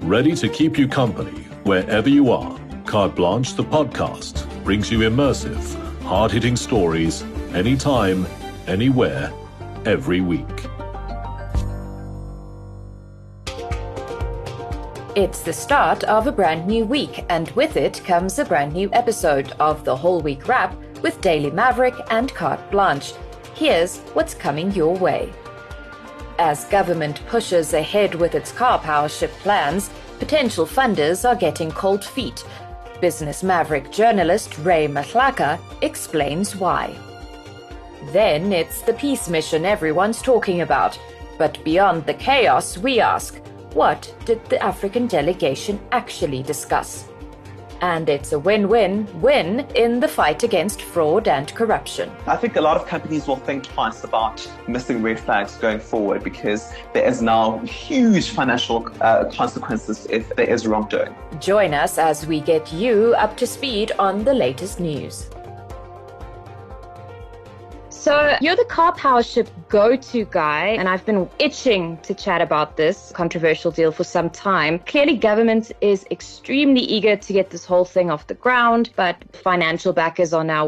ready to keep you company wherever you are. Carte Blanche, the podcast, brings you immersive, hard-hitting stories anytime, anywhere, every week. It's the start of a brand new week, and with it comes a brand new episode of the WholeWeek Wrap with Daily Maverick and Carte Blanche. Here's what's coming your way. As government pushes ahead with its car power ship plans, potential funders are getting cold feet. Business Maverick journalist Ray Mahlaka explains why. Then it's the peace mission everyone's talking about. But beyond the chaos, we ask, what did the African delegation actually discuss? And it's a win-win-win in the fight against fraud and corruption. I think a lot of companies will think twice about missing red flags going forward because there is now huge financial consequences if there is wrongdoing. Join us as we get you up to speed on the latest news. So you're the car power ship go-to guy, and I've been itching to chat about this controversial deal for some time. Clearly, government is extremely eager to get this whole thing off the ground, but financial backers are now,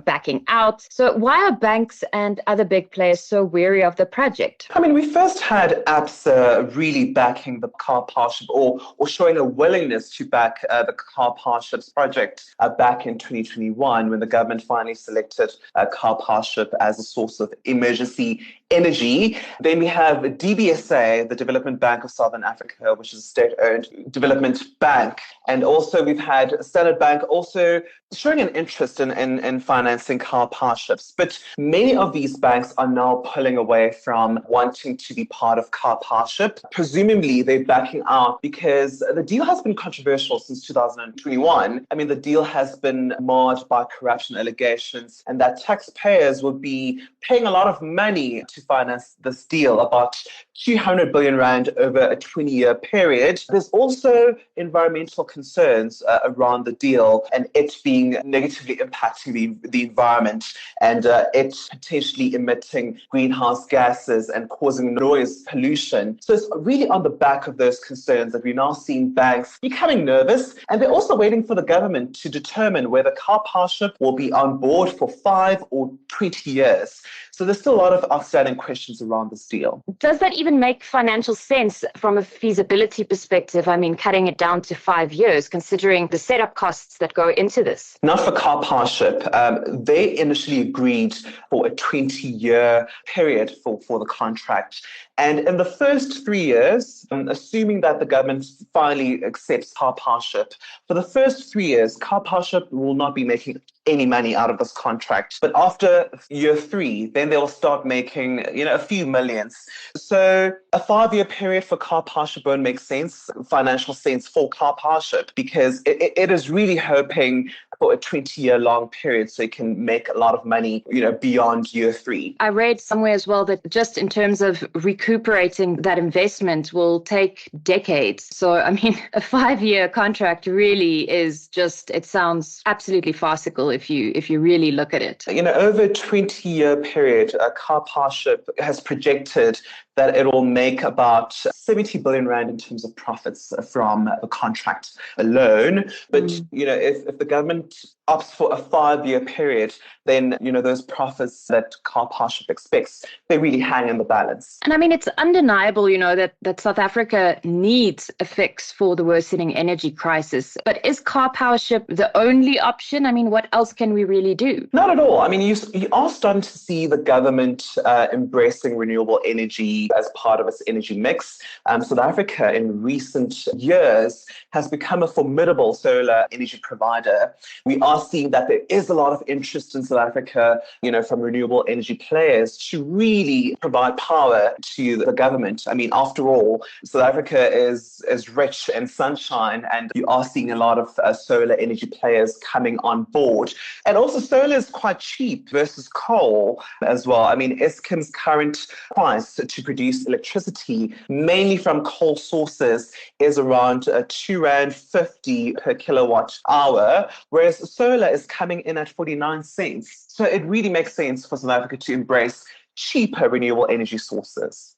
backing out. So why are banks and other big players so wary of the project? I mean, we first had ABSA really backing the car power ship or showing a willingness to back the car power ships project back in 2021 when the government finally selected car power ship as a source of emergency energy. Then we have DBSA, the Development Bank of Southern Africa, which is a state-owned development bank. And also we've had Standard Bank also showing an interest in financing car power ships. But many of these banks are now pulling away from wanting to be part of car power ship. Presumably they're backing out because the deal has been controversial since 2021. I mean, the deal has been marred by corruption allegations, and that taxpayers will be paying a lot of money to finance this deal, about 200 billion rand over a 20-year period. There's also environmental concerns around the deal and it being negatively impacting the environment and it potentially emitting greenhouse gases and causing noise pollution. So it's really on the back of those concerns that we're now seeing banks becoming nervous, and they're also waiting for the government to determine whether car power ship will be on board for 5 or 20 years. So there's still a lot of outstanding questions around this deal. Does that even make financial sense from a feasibility perspective? I mean, cutting it down to 5 years, considering the setup costs that go into this? Not for car power ship. They initially agreed for a 20-year period for the contract. And in the first 3 years, assuming that the government finally accepts car power ship, for the first 3 years, car power ship will not be making any money out of this contract. But after year 3, then they'll start making, a few millions. So a 5-year period for car power ship won't make sense, financial sense for car power ship, because it is really hoping for a 20-year long period so it can make a lot of money, beyond year 3. I read somewhere as well that just in terms of recuperating that investment will take decades. So, I mean, a 5-year contract really is just, it sounds absolutely farcical if you really look at it. Over a 20-year period, a car power ship has projected that it will make about 70 billion rand in terms of profits from the contract alone. But, if the government opts for a 5-year period, then, those profits that car power ship expects, they really hang in the balance. And I mean, it's undeniable, that South Africa needs a fix for the worsening energy crisis. But is car power ship the only option? I mean, what else can we really do? Not at all. I mean, you are starting to see the government embracing renewable energy as part of its energy mix. South Africa in recent years has become a formidable solar energy provider. We are seeing that there is a lot of interest in South Africa, from renewable energy players to really provide power to the government. I mean, after all, South Africa is rich in sunshine, and you are seeing a lot of solar energy players coming on board. And also solar is quite cheap versus coal as well. I mean, Eskom's current price to produce electricity, mainly from coal sources, is around R2.50 per kilowatt hour, whereas solar is coming in at 49 cents. So it really makes sense for South Africa to embrace cheaper renewable energy sources.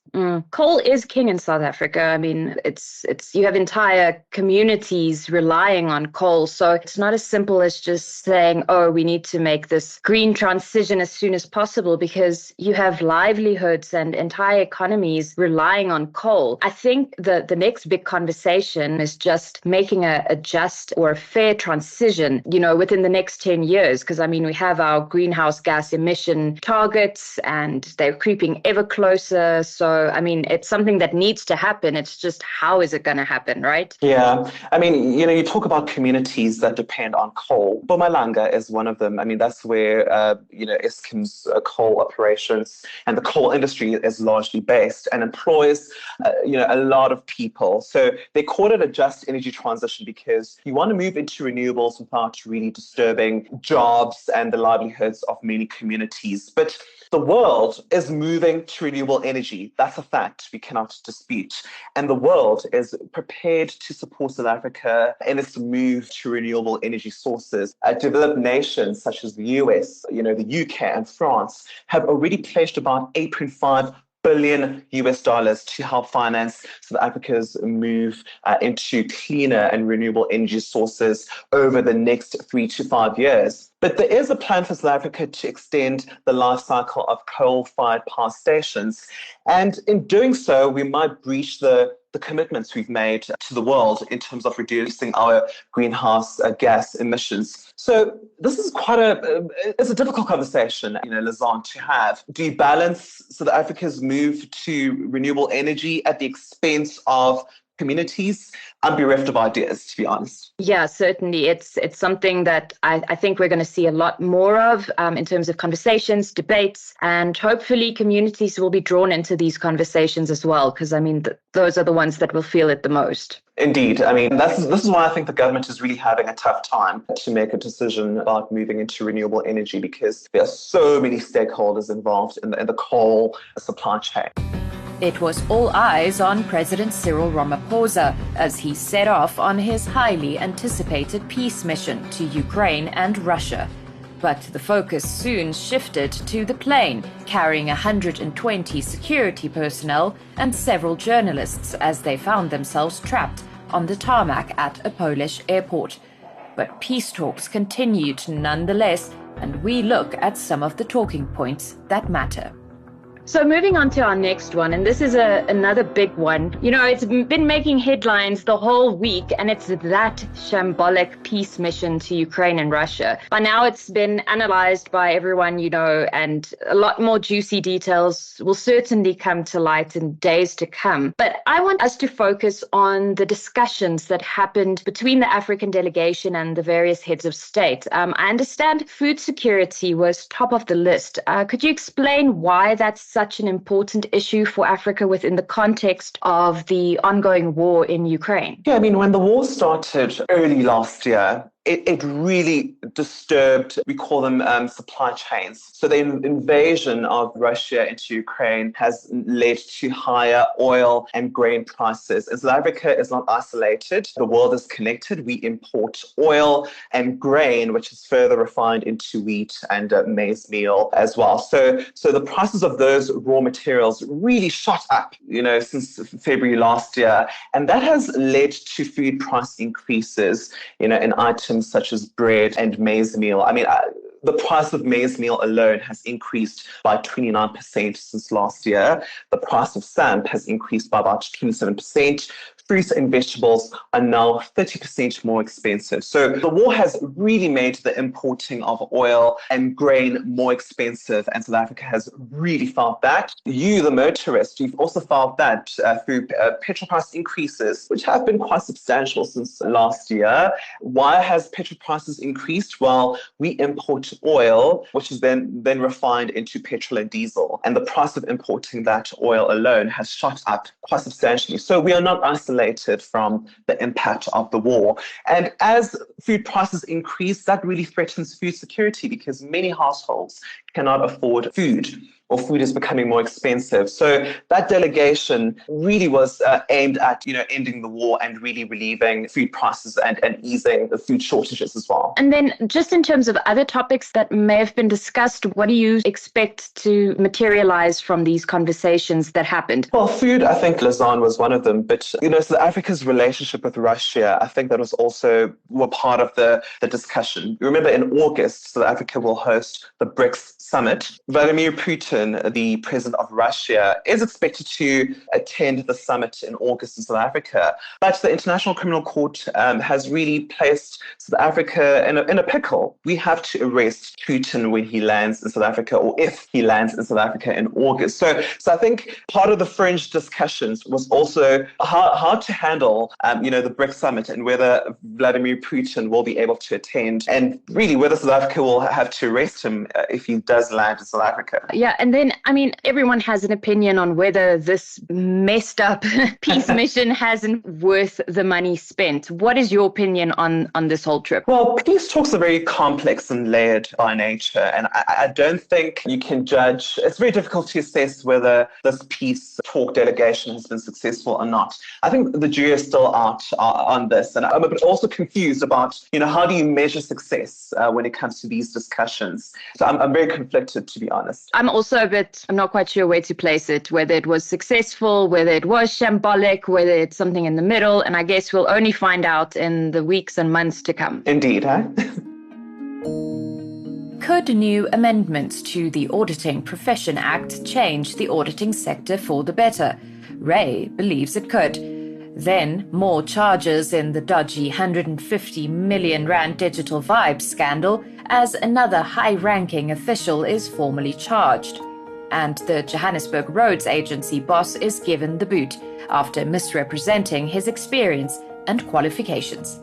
Coal is king in South Africa. I mean, it's you have entire communities relying on coal. So it's not as simple as just saying, oh, we need to make this green transition as soon as possible, because you have livelihoods and entire economies relying on coal. I think the next big conversation is just making a just or a fair transition, within the next 10 years. Because, I mean, we have our greenhouse gas emission targets and they're creeping ever closer. So, I mean, it's something that needs to happen. It's just, how is it going to happen, right? Yeah. I mean, you talk about communities that depend on coal. Mpumalanga is one of them. I mean, that's where, Eskom's coal operations and the coal industry is largely based and employs, a lot of people. So they call it a just energy transition because you want to move into renewables without really disturbing jobs and the livelihoods of many communities. But the world is moving to renewable energy. That's a fact we cannot dispute. And the world is prepared to support South Africa in its move to renewable energy sources. Developed nations such as the US, the UK and France have already pledged about 8.5 billion US dollars to help finance South Africa's move into cleaner and renewable energy sources over the next 3 to 5 years. But there is a plan for South Africa to extend the life cycle of coal-fired power stations. And in doing so, we might breach the commitments we've made to the world in terms of reducing our greenhouse gas emissions. So this is it's a difficult conversation, Lazan, to have. Do you balance South Africa's move to renewable energy at the expense of communities? I'm bereft of ideas, to be honest. Yeah, certainly. It's something that I think we're going to see a lot more of in terms of conversations, debates, and hopefully communities will be drawn into these conversations as well, because, I mean, those are the ones that will feel it the most. Indeed. I mean, this is why I think the government is really having a tough time to make a decision about moving into renewable energy, because there are so many stakeholders involved in the coal supply chain. It was all eyes on President Cyril Ramaphosa as he set off on his highly anticipated peace mission to Ukraine and Russia. But the focus soon shifted to the plane, carrying 120 security personnel and several journalists as they found themselves trapped on the tarmac at a Polish airport. But peace talks continued nonetheless, and we look at some of the talking points that matter. So moving on to our next one, and this is another big one. It's been making headlines the whole week, and it's that shambolic peace mission to Ukraine and Russia. By now, it's been analyzed by everyone, and a lot more juicy details will certainly come to light in days to come. But I want us to focus on the discussions that happened between the African delegation and the various heads of state. I understand food security was top of the list. Could you explain why that's such an important issue for Africa within the context of the ongoing war in Ukraine? Yeah, I mean, when the war started early last year, it really disturbed, we call them supply chains. So the invasion of Russia into Ukraine has led to higher oil and grain prices. And South Africa is not isolated. The world is connected. We import oil and grain, which is further refined into wheat and maize meal as well. So the prices of those raw materials really shot up, since February last year. And that has led to food price increases, in items such as bread and maize meal. I mean, the price of maize meal alone has increased by 29% since last year. The price of samp has increased by about 27%. Fruits and vegetables are now 30% more expensive. So the war has really made the importing of oil and grain more expensive, and South Africa has really felt that. You, the motorist, you've also felt that through petrol price increases, which have been quite substantial since last year. Why has petrol prices increased? Well, we import oil, which is then refined into petrol and diesel, and the price of importing that oil alone has shot up quite substantially. So we are not isolated from the impact of the war. And as food prices increase, that really threatens food security, because many households cannot afford food, or food is becoming more expensive. So that delegation really was aimed at, ending the war and really relieving food prices and easing the food shortages as well. And then just in terms of other topics that may have been discussed, what do you expect to materialize from these conversations that happened? Well, food, I think Lausanne was one of them. But, South Africa's relationship with Russia, I think that was also part of the discussion. You remember in August, South Africa will host the BRICS summit. Vladimir Putin, the president of Russia, is expected to attend the summit in August in South Africa. But the International Criminal Court has really placed South Africa in a pickle. We have to arrest Putin when he lands in South Africa, or if he lands in South Africa in August. So I think part of the fringe discussions was also how to handle, the BRICS summit and whether Vladimir Putin will be able to attend, and really whether South Africa will have to arrest him if he does land in South Africa. Yeah, and then, everyone has an opinion on whether this messed up peace mission hasn't worth the money spent. What is your opinion on this whole trip? Well, peace talks are very complex and layered by nature, and I don't think you can judge. It's very difficult to assess whether this peace talk delegation has been successful or not. I think the jury is still out on this, and I'm a bit also confused about, how do you measure success when it comes to these discussions? So I'm very conflicted, to be honest. I'm not quite sure where to place it, whether it was successful, whether it was shambolic, whether it's something in the middle, and I guess we'll only find out in the weeks and months to come. Indeed, huh? Could new amendments to the Auditing Profession Act change the auditing sector for the better? Ray believes it could. Then, more charges in the dodgy 150 million rand digital vibes scandal as another high-ranking official is formally charged. And the Johannesburg Roads Agency boss is given the boot after misrepresenting his experience and qualifications.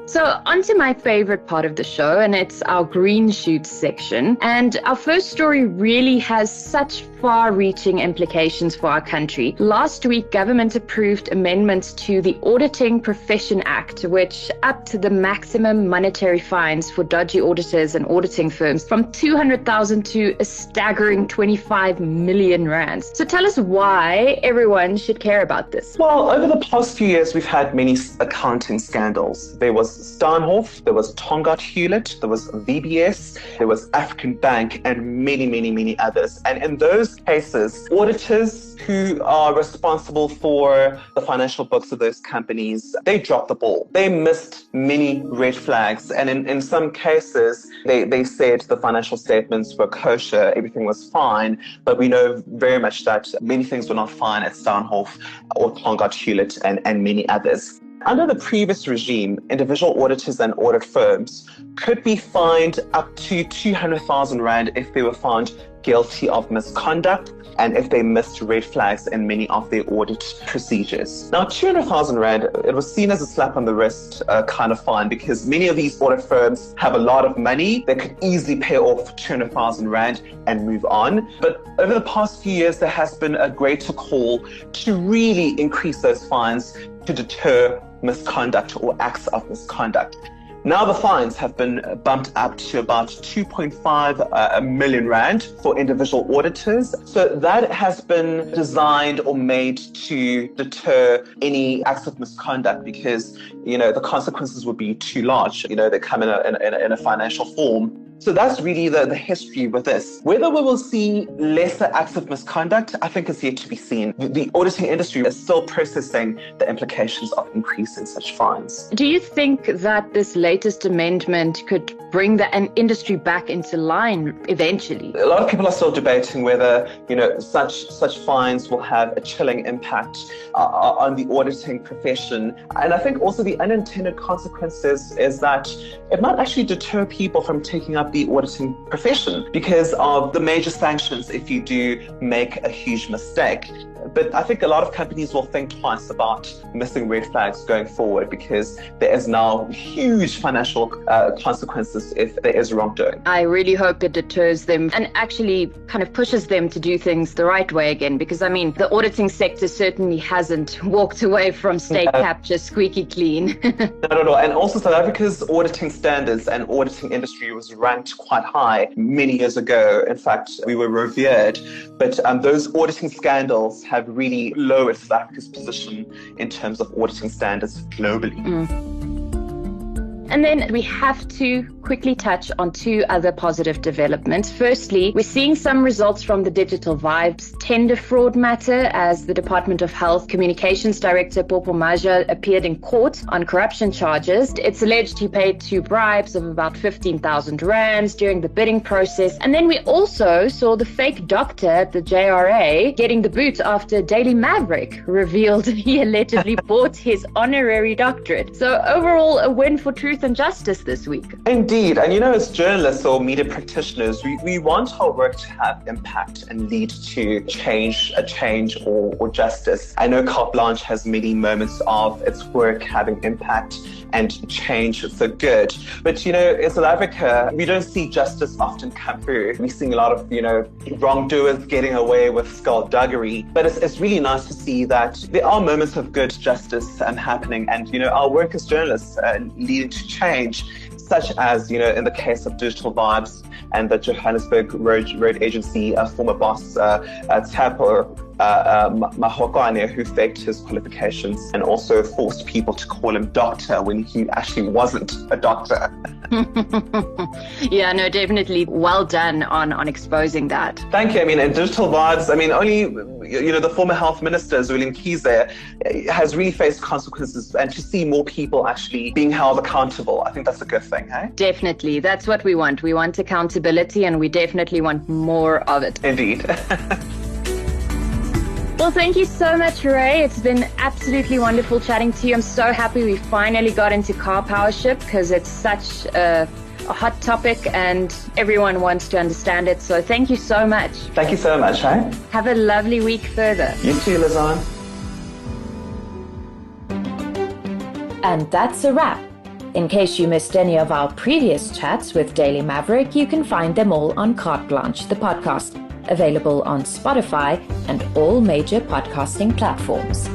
So on to my favorite part of the show, and it's our green shoots section. And our first story really has such far-reaching implications for our country. Last week, government approved amendments to the Auditing Profession Act, which upped the maximum monetary fines for dodgy auditors and auditing firms from 200,000 to a staggering 25 million rands. So tell us why everyone should care about this. Well, over the past few years, we've had many accounting scandals. There was Steinhoff, there was Tongaat Hewlett, there was VBS, there was African Bank, and many, many, many others. And in those cases, auditors who are responsible for the financial books of those companies, they dropped the ball. They missed many red flags. And in some cases, they said the financial statements were kosher, everything was fine. But we know very much that many things were not fine at Steinhoff or Tongaat Hewlett and many others. Under the previous regime, individual auditors and audit firms could be fined up to 200,000 rand if they were found guilty of misconduct and if they missed red flags in many of their audit procedures. Now, 200,000 rand, it was seen as a slap on the wrist kind of fine because many of these audit firms have a lot of money. They could easily pay off 200,000 rand and move on. But over the past few years, there has been a greater call to really increase those fines to deter misconduct or acts of misconduct. Now the fines have been bumped up to about 2.5 million rand for individual auditors. So that has been designed or made to deter any acts of misconduct because, the consequences would be too large. They come in a financial form. So that's really the history with this. Whether we will see lesser acts of misconduct, I think is yet to be seen. The auditing industry is still processing the implications of increasing such fines. Do you think that this latest amendment could bring the industry back into line eventually? A lot of people are still debating whether, such fines will have a chilling impact on the auditing profession. And I think also the unintended consequences is that it might actually deter people from taking up the auditing profession because of the major sanctions if you do make a huge mistake. But I think a lot of companies will think twice about missing red flags going forward, because there is now huge financial consequences if there is wrongdoing. I really hope it deters them and actually kind of pushes them to do things the right way again, because I mean, the auditing sector certainly hasn't walked away from state capture squeaky clean. Not at all. And also South Africa's auditing standards and auditing industry was ranked quite high many years ago. In fact, we were revered, but those auditing scandals have really lowered South Africa's position in terms of auditing standards globally. And then we have to quickly touch on two other positive developments. Firstly, we're seeing some results from the Digital Vibes tender fraud matter, as the Department of Health Communications Director Popo Maja appeared in court on corruption charges. It's alleged he paid 2 bribes of about 15,000 rands during the bidding process. And then we also saw the fake doctor at the JRA getting the boot after Daily Maverick revealed he allegedly bought his honorary doctorate. So overall, a win for truth and justice this week. Indeed. And as journalists or media practitioners, we want our work to have impact and lead to change or justice. I know Carte Blanche has many moments of its work having impact and change for good. But, in South Africa, we don't see justice often come through. We're seeing a lot of, wrongdoers getting away with skullduggery. But it's really nice to see that there are moments of good justice happening. And, our work as journalists leading to change, such as, in the case of Digital Vibes and the Johannesburg Road Agency former boss, Tapo Mahokane, who faked his qualifications and also forced people to call him doctor when he actually wasn't a doctor. Yeah, no, definitely well done on exposing that. Thank you. And Digital Vibes, only, the former health minister, Zweli Mkhize, has really faced consequences, and to see more people actually being held accountable, I think that's a good thing, hey? Definitely. That's what we want. We want accountability, and we definitely want more of it. Indeed. Well, thank you so much, Ray. It's been absolutely wonderful chatting to you. I'm so happy we finally got into car powership, because it's such a hot topic and everyone wants to understand it. So thank you so much. Thank you so much, hey? Have a lovely week further. You too, Lizanne. And that's a wrap. In case you missed any of our previous chats with Daily Maverick, you can find them all on Carte Blanche, the podcast, available on Spotify and all major podcasting platforms.